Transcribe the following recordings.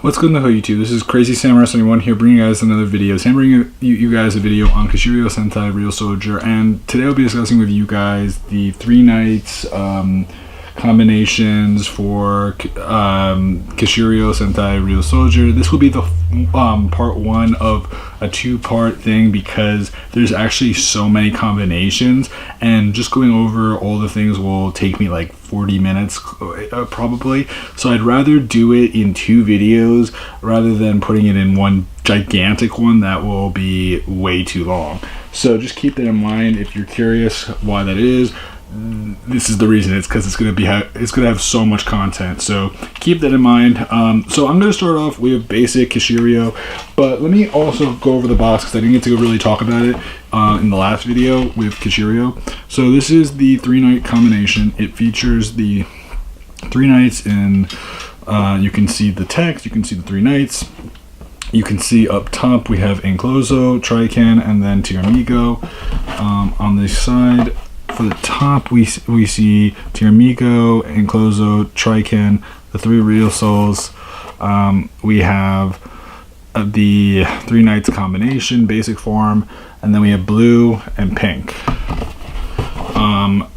What's good in the hood, YouTube? This is Crazy Samurai 71 here, bringing you guys another video. So I'm bringing you guys a video on Kishiryu Sentai Ryusoulger, and today I'll be discussing with you guys the 3 nights combinations for Kishiryu Sentai Ryusoulger. This will be the part 1 of a 2-part thing because there's actually so many combinations, and just going over all the things will take me like 40 minutes probably. So I'd rather do it in 2 videos rather than putting it in one gigantic one that will be way too long. So just keep that in mind if you're curious why that is. This is the reason. It's because it's gonna have so much content, so keep that in mind. So I'm gonna start off with basic KishiRyuOh, but let me also go over the box because I didn't get to really talk about it in the last video with KishiRyuOh. So this is the 3-night combination. It features the 3 nights in you can see the text, you can see the 3 nights. You can see up top we have Encloso, Trican, and then Tiramigo. On this side, for the top, we see Tiramigo, Encloso, Trican, the 3 real souls. We have the 3 nights combination, basic form, and then we have blue and pink.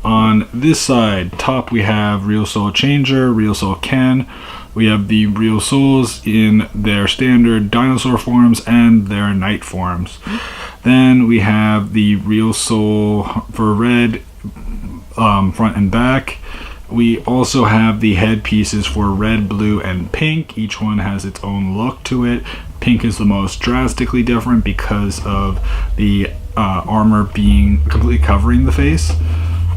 On this side, top, we have Real Soul Changer, Real Soul Ken. We have the Real Souls in their standard dinosaur forms and their knight forms. Then we have the Real Soul for red, front and back. We also have the headpieces for red, blue, and pink. Each one has its own look to it. Pink is the most drastically different because of the armor being completely covering the face.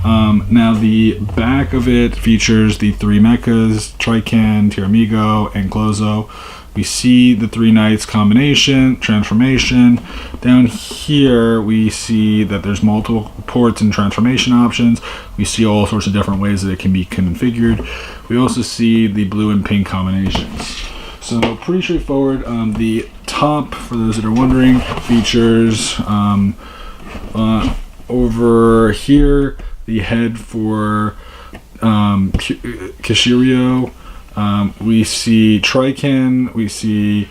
Now the back of it features the 3 mechas, Trican, Tiramigo, and Encloso. We see the 3 nights combination, transformation. Down here we see that there's multiple ports and transformation options. We see all sorts of different ways that it can be configured. We also see the blue and pink combinations. So pretty straightforward. The top, for those that are wondering, features over here the head for KishiRyuOh. We see Trican, we see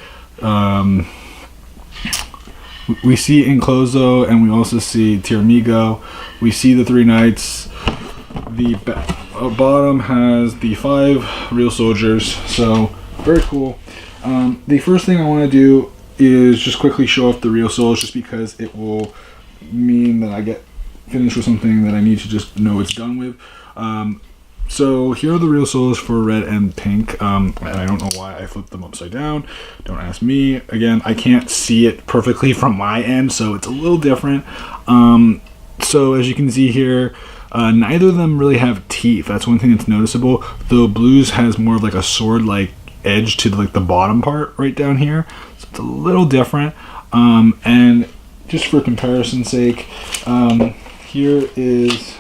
Encloso, and we also see Tiramigo. We see the 3 nights. The bottom has the 5 real soldiers, so very cool. The first thing I want to do is just quickly show off the real souls, just because it will mean that I get finished with something that I need to just know it's done with. So here are the real souls for red and pink, and I don't know why I flipped them upside down. Don't ask me. Again, I can't see it perfectly from my end, so it's a little different. So as you can see here, neither of them really have teeth. That's one thing that's noticeable. Though blues has more of like a sword-like edge to like the bottom part right down here, so it's a little different. And just for comparison's sake, here is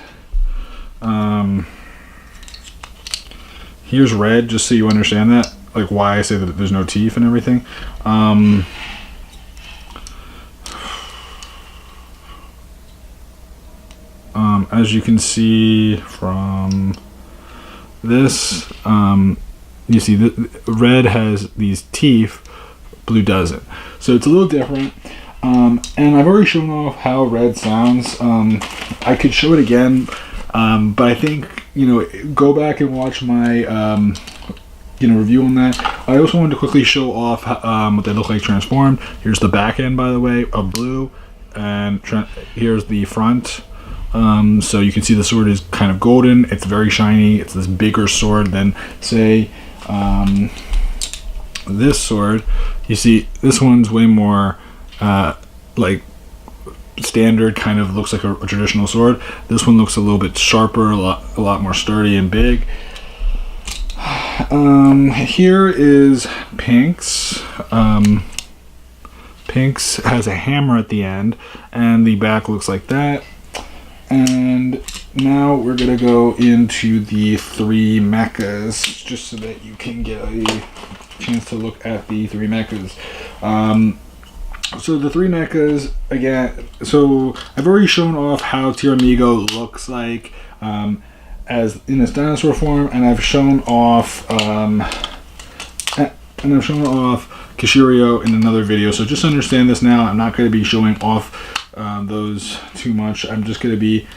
here's red, just so you understand that, like why I say that there's no teeth and everything. As you can see from this, you see that red has these teeth, blue doesn't. So it's a little different. And I've already shown off how red sounds. I could show it again, but I think, go back and watch my review on that. I also wanted to quickly show off what they look like transformed. Here's the back end, by the way, of blue, and here's the front. So you can see the sword is kind of golden. It's very shiny. It's this bigger sword than, say, this sword. You see, this one's way more like standard, kind of looks like a traditional sword. This one looks a little bit sharper, a lot more sturdy and big. Here is Pink's. Pink's has a hammer at the end, and the back looks like that. And now we're gonna go into the 3 mechas, just so that you can get a chance to look at the 3 mechas. So the 3 mechas, again, so I've already shown off how Tiramigo looks like as in its dinosaur form, and I've shown off and I've shown off KishiRyuOh in another video, so just understand this now. I'm not going to be showing off those too much. I'm just going to be,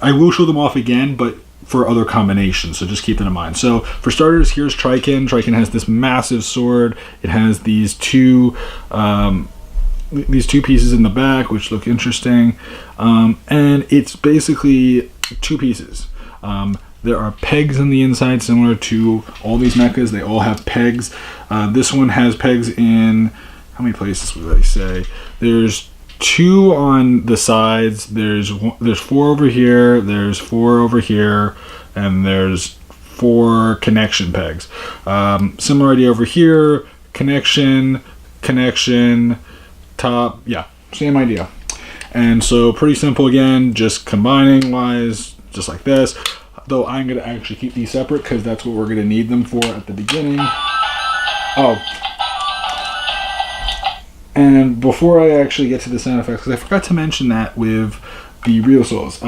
I will show them off again, but for other combinations, so just keep that in mind. So for starters, here's Triken. Triken has this massive sword. It has these two pieces in the back, which look interesting, and it's basically two pieces. There are pegs on the inside, similar to all these mechas. They all have pegs. This one has pegs in, how many places would I say? There's 2 on the sides. There's 4 over here. There's 4 over here, and there's 4 connection pegs. Similar idea over here. Connection, top. Yeah, same idea. And so pretty simple again, just combining wise, just like this. Though I'm going to actually keep these separate because that's what we're going to need them for at the beginning. Oh. And before I actually get to the sound effects, because I forgot to mention that with the Ryusouls.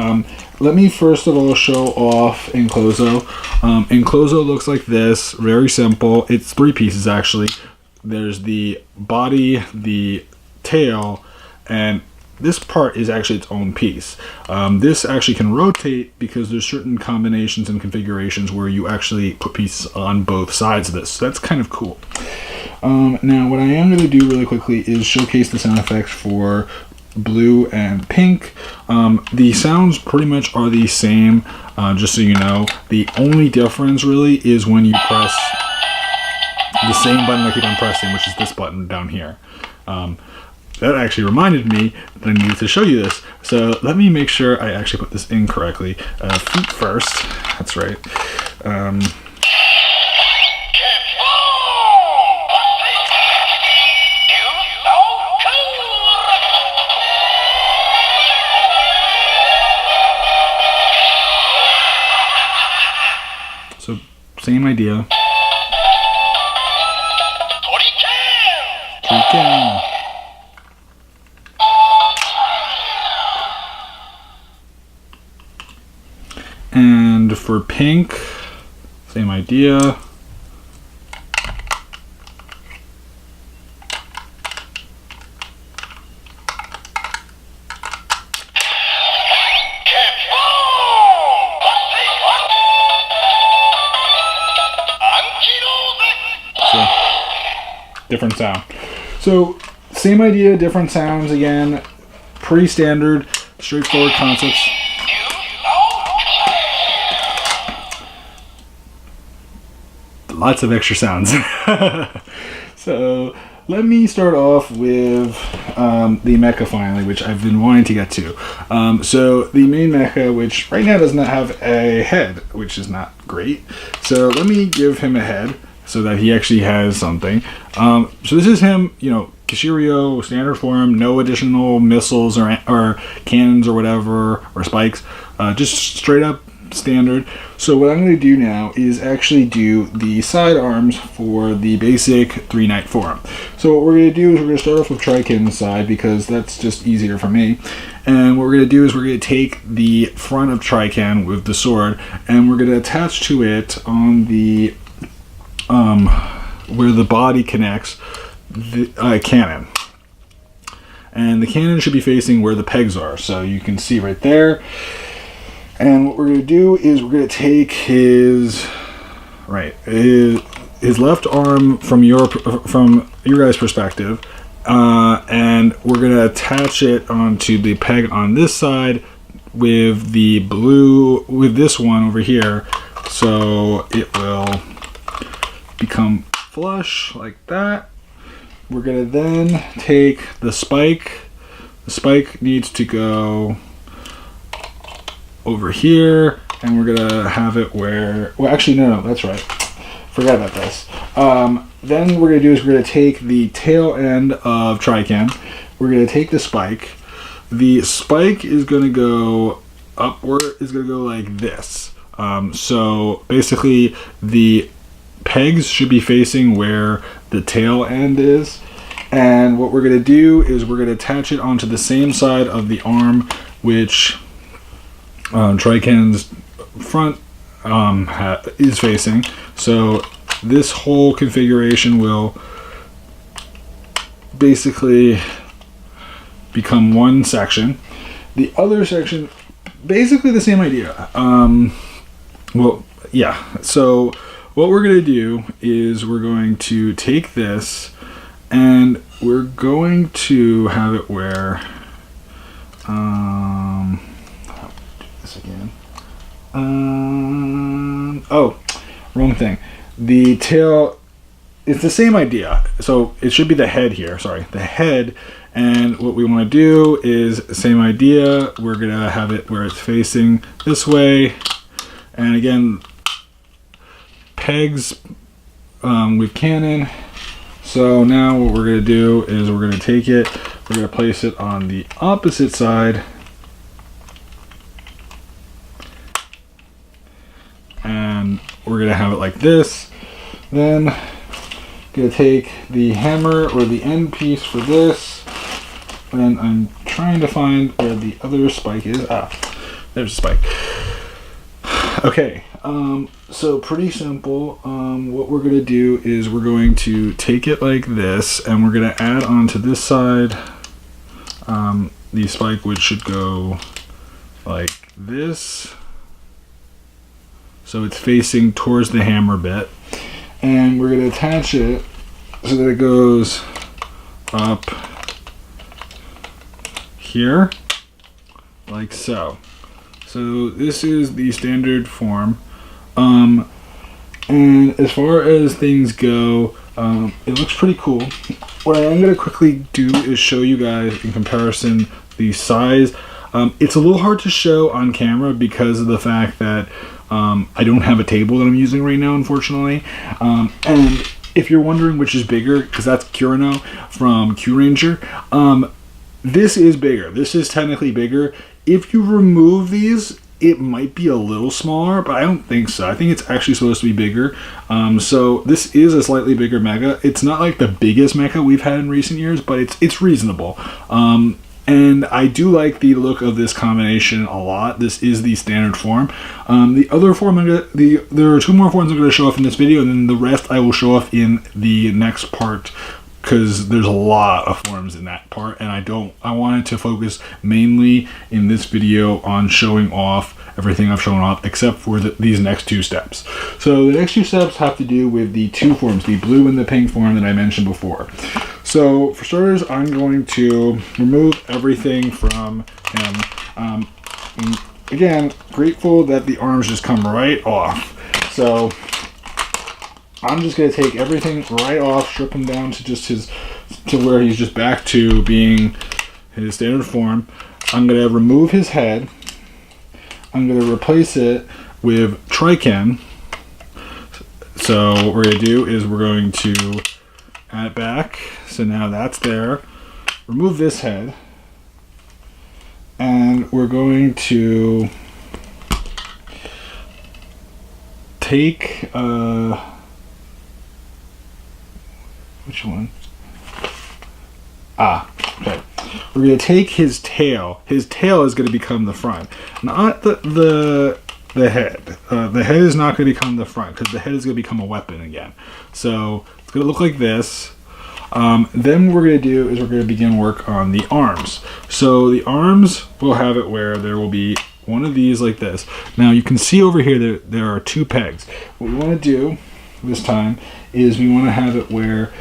Let me first of all show off Encloso. Encloso looks like this, very simple. It's 3 pieces actually. There's the body, the tail, and this part is actually its own piece. This actually can rotate because there's certain combinations and configurations where you actually put pieces on both sides of this. So that's kind of cool. Now what I am going to do really quickly is showcase the sound effects for blue and pink. The sounds pretty much are the same, just so you know. The only difference really is when you press the same button I keep on pressing, which is this button down here. That actually reminded me that I needed to show you this. So let me make sure I actually put this in correctly. Feet first. That's right. So same idea. Triken. And for pink, same idea. So, different sound. So, same idea, different sounds again. Pretty standard, straightforward concepts. Lots of extra sounds. So let me start off with the mecha finally, which I've been wanting to get to. So the main mecha, which right now does not have a head, which is not great. So let me give him a head so that he actually has something. So this is him, you know, KishiRyuOh, standard form, no additional missiles or cannons or whatever, or spikes, just straight up standard. So what I'm going to do now is actually do the side arms for the basic 3-Knight form. So what we're going to do is we're going to start off with Triken's side because that's just easier for me. And what we're going to do is we're going to take the front of Triken with the sword and we're going to attach to it on the where the body connects the cannon. And the cannon should be facing where the pegs are. So you can see right there. And what we're going to do is we're going to take his left arm from your guys' perspective, and we're going to attach it onto the peg on this side with the blue, with this one over here, so it will become flush like that. We're going to then take the spike. The spike needs to go over here, and we're gonna have it where, well actually no, that's right, forgot about this. Then what we're gonna do is we're gonna take the tail end of Triken, we're gonna take the spike is gonna go upward, is gonna go like this. So basically the pegs should be facing where the tail end is, and what we're gonna do is we're gonna attach it onto the same side of the arm which Triken's front is facing. So this whole configuration will basically become one section. The other section, basically the same idea. Well, yeah. So what we're going to do is we're going to take this and we're going to have it where, how do I do this again? Oh, wrong thing. The tail, it's the same idea. So it should be the head here, sorry, the head. And what we want to do is same idea. We're going to have it where it's facing this way. And again, pegs with cannon. So now what we're going to do is we're going to take it, we're going to place it on the opposite side. And we're going to have it like this. Then going to take the hammer or the end piece for this. And I'm trying to find where the other spike is. Ah, there's a spike. Okay, so pretty simple. What we're going to do is we're going to take it like this, and we're going to add onto this side the spike, which should go like this. So it's facing towards the hammer bit. And we're going to attach it so that it goes up here, like so. So this is the standard form. And as far as things go, it looks pretty cool. What I am going to quickly do is show you guys in comparison the size. It's a little hard to show on camera because of the fact that I don't have a table that I'm using right now, unfortunately. And if you're wondering which is bigger, because that's Kishiryu from Kyuranger, this is bigger. This is technically bigger. If you remove these, it might be a little smaller, but I don't think so. I think it's actually supposed to be bigger. So this is a slightly bigger mecha. It's not like the biggest mecha we've had in recent years, but it's reasonable. And I do like the look of this combination a lot. This is the standard form. The other form, there are two more forms I'm going to show off in this video, and then the rest I will show off in the next part, because there's a lot of forms in that part, and I wanted to focus mainly in this video on showing off everything I've shown off except for these next two steps. So the next two steps have to do with the two forms, the blue and the pink form that I mentioned before. So for starters, I'm going to remove everything from him. Again, grateful that the arms just come right off. So I'm just going to take everything right off, strip him down to just to where he's just back to being his standard form. I'm going to remove his head. I'm going to replace it with Triken. So what we're going to do is we're going to add it back. So now that's there. Remove this head. And we're going to take which one? Okay. We're going to take his tail. His tail is going to become the front, not the head. The head is not going to become the front because the head is going to become a weapon again. So it's going to look like this. Then what we're going to do is we're going to begin work on the arms. So the arms, we'll have it where there will be one of these like this. Now you can see over here there are two pegs. What we want to do this time is we want to have it where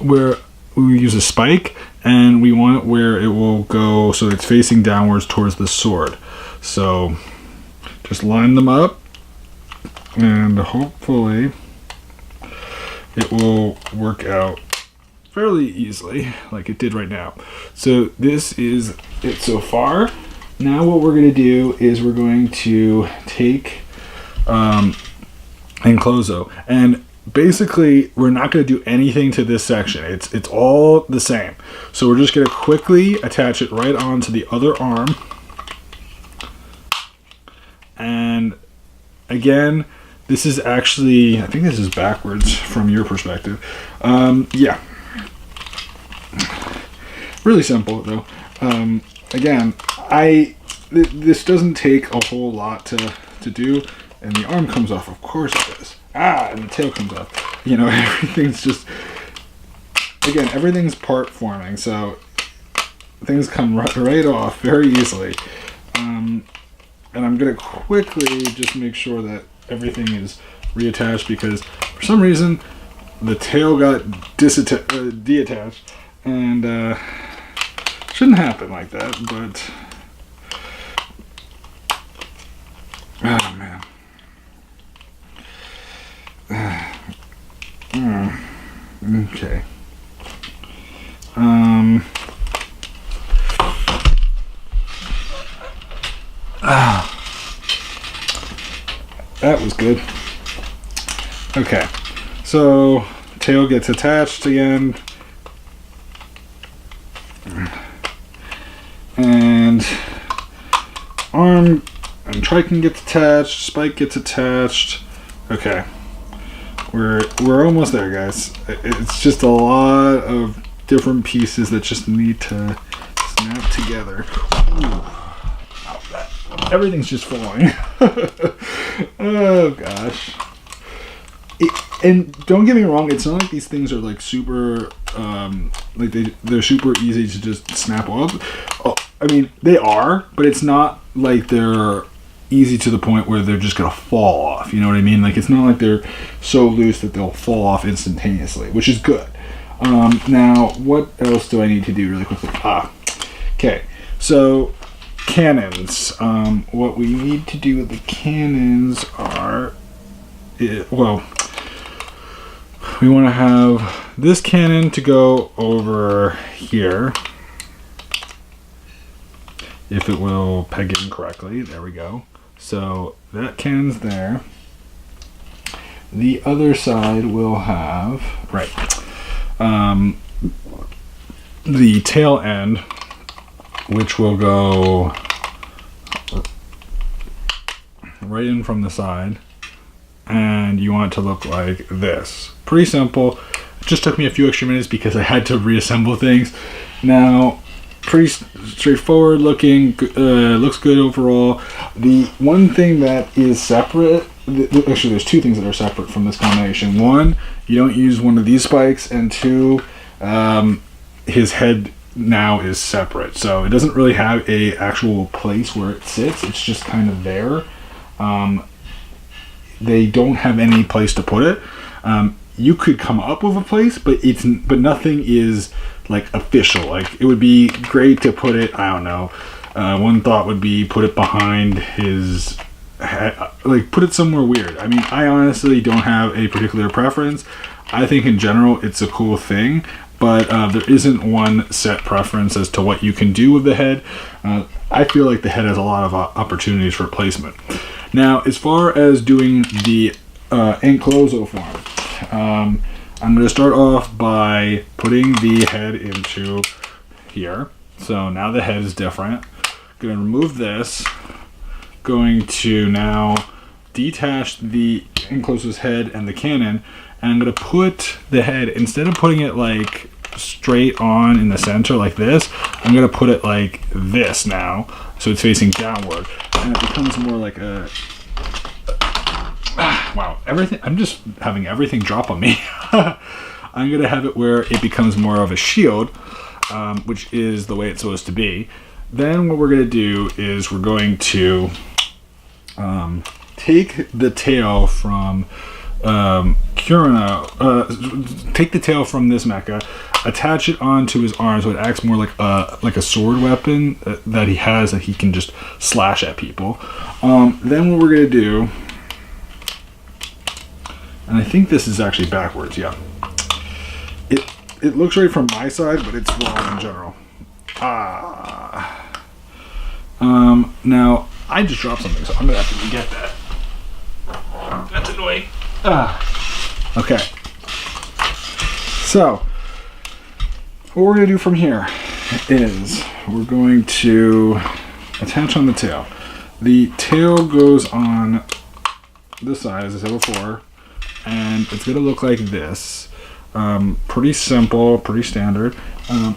where we use a spike, and we want it where it will go so it's facing downwards towards the sword. So just line them up, and hopefully it will work out fairly easily like it did right now. So this is it so far. Now what we're going to do is we're going to take Encloso, and basically we're not going to do anything to this section. It's all the same. So we're just going to quickly attach it right onto the other arm. And again, this is actually, I think this is backwards from your perspective. Yeah. Really simple though. Again, this doesn't take a whole lot to do, and the arm comes off. Of course it does. and the tail comes up. You know, everything's just, again, everything's part forming, so things come right off very easily. And I'm going to quickly just make sure that everything is reattached, because for some reason the tail got deattached, and shouldn't happen like that, but oh man. Okay. That was good. Okay, so tail gets attached again, and arm and triton gets attached, spike gets attached. Okay, we're almost there, guys. It's just a lot of different pieces that just need to snap together. Ooh. Everything's just falling. Oh gosh. And don't get me wrong, it's not like these things are like super like they're super easy to just snap up. Oh, I mean, they are, but it's not like they're easy to the point where they're just gonna fall off. You know what I mean? Like, it's not like they're so loose that they'll fall off instantaneously, which is good. Now, what else do I need to do really quickly? Okay. So, cannons. What we need to do with the cannons are, well, we want to have this cannon to go over here. If it will peg in correctly. There we go. So that cannon's there. The other side will have, right, the tail end, which will go right in from the side, and you want it to look like this. Pretty simple. It just took me a few extra minutes because I had to reassemble things. Now, pretty straightforward looking, looks good overall. The one thing that is separate, actually there's two things that are separate from this combination. One, you don't use one of these spikes, and two, his head now is separate, so it doesn't really have a actual place where it sits. It's just kind of there. They don't have any place to put it. You could come up with a place, but nothing is like official. Like, it would be great to put it, I don't know, one thought would be put it behind his head, like put it somewhere weird. I mean, I honestly don't have a particular preference. I think in general it's a cool thing, but there isn't one set preference as to what you can do with the head. I feel like the head has a lot of opportunities for placement. Now, as far as doing the enclosure form, I'm going to start off by putting the head into here. So now the head is different. Going to remove this. Going to now detach the enclosure's head and the cannon. And I'm going to put the head, instead of putting it like straight on in the center like this, I'm going to put it like this now. So it's facing downward. And it becomes more like a... Wow, everything, I'm just having everything drop on me. I'm going to have it where it becomes more of a shield, which is the way it's supposed to be. Then what we're going to do is we're going to take the tail from take the tail from this mecha, attach it onto his arm so it acts more like a sword weapon that he has, that he can just slash at people. Then what we're going to do, and I think this is actually backwards, yeah. It looks right from my side, but it's wrong in general. Now, I just dropped something, so I'm going to have to get that. That's annoying. Okay. So, what we're going to do from here is we're going to attach on the tail. The tail goes on this side, as I said before, and it's going to look like this. Pretty simple, pretty standard.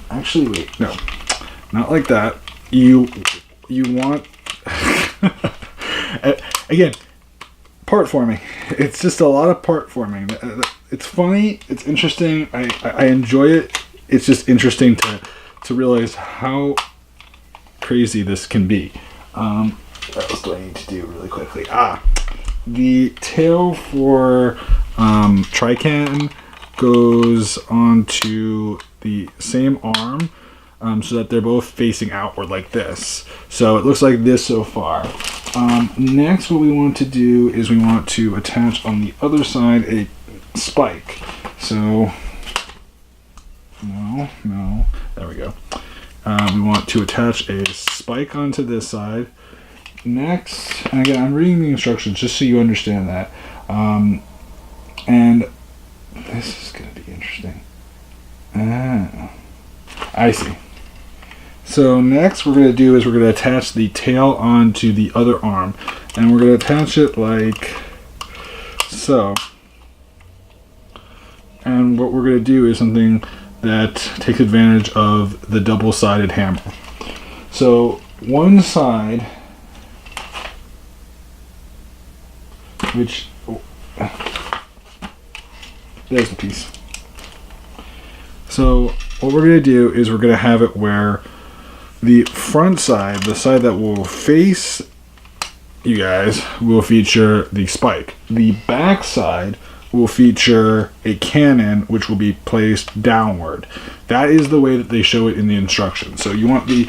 Actually, wait, no, not like that. You want, again, part forming. It's just a lot of part forming. It's funny. It's interesting. I enjoy it. It's just interesting to realize how crazy this can be. What else do I need to do really quickly? The tail for Trican goes onto the same arm, so that they're both facing outward like this. So it looks like this so far. Next, what we want to do is we want to attach on the other side a spike. So, no, there we go. We want to attach a spike onto this side. Next, and again, I'm reading the instructions just so you understand that. And this is going to be interesting. I see. So next we're going to do is we're going to attach the tail onto the other arm. And we're going to attach it like so. And what we're going to do is something that takes advantage of the double-sided hammer. So one side, which, there's the piece. So what we're going to do is we're going to have it where the front side, the side that will face you guys, will feature the spike. The back side will feature a cannon which will be placed downward. That is the way that they show it in the instructions. So you want the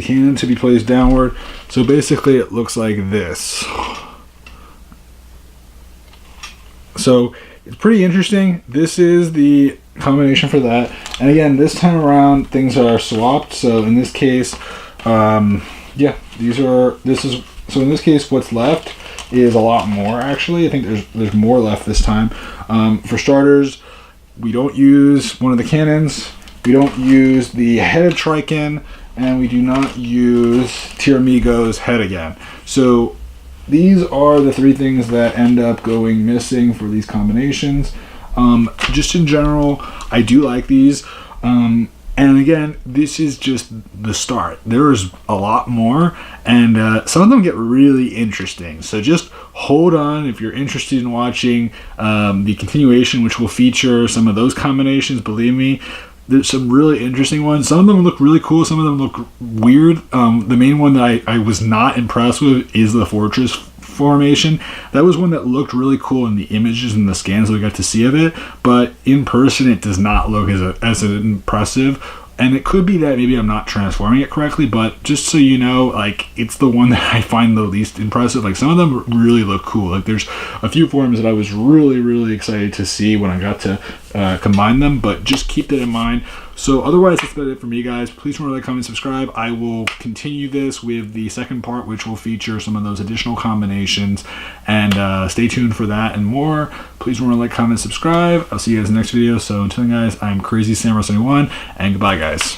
cannon to be placed downward. So basically it looks like this. So it's pretty interesting. This is the combination for that. And again, this time around things are swapped. So in this case, yeah, so in this case what's left is a lot more actually. I think there's more left this time. For starters, we don't use one of the cannons. We don't use the head of Trican, and we do not use Tiramigo's head again. So these are the three things that end up going missing for these combinations. Just in general, I do like these. And again, this is just the start. There's a lot more, and some of them get really interesting. So just hold on if you're interested in watching the continuation, which will feature some of those combinations. Believe me, there's some really interesting ones. Some of them look really cool. Some of them look weird. The main one that I was not impressed with is the fortress formation. That was one that looked really cool in the images and the scans that we got to see of it, but in person it does not look as impressive. And it could be that maybe I'm not transforming it correctly, but just so you know, like, it's the one that I find the least impressive. Like, some of them really look cool. Like, there's a few forms that I was really excited to see when I got to combine them, but just keep that in mind. So otherwise, that's about it for me, guys. Please remember to like, comment, subscribe. I will continue this with the second part, which will feature some of those additional combinations, and stay tuned for that and more. Please remember to like, comment, subscribe. I'll see you guys in the next video. So until then, guys, I'm Crazy Samurai 71, and goodbye, guys.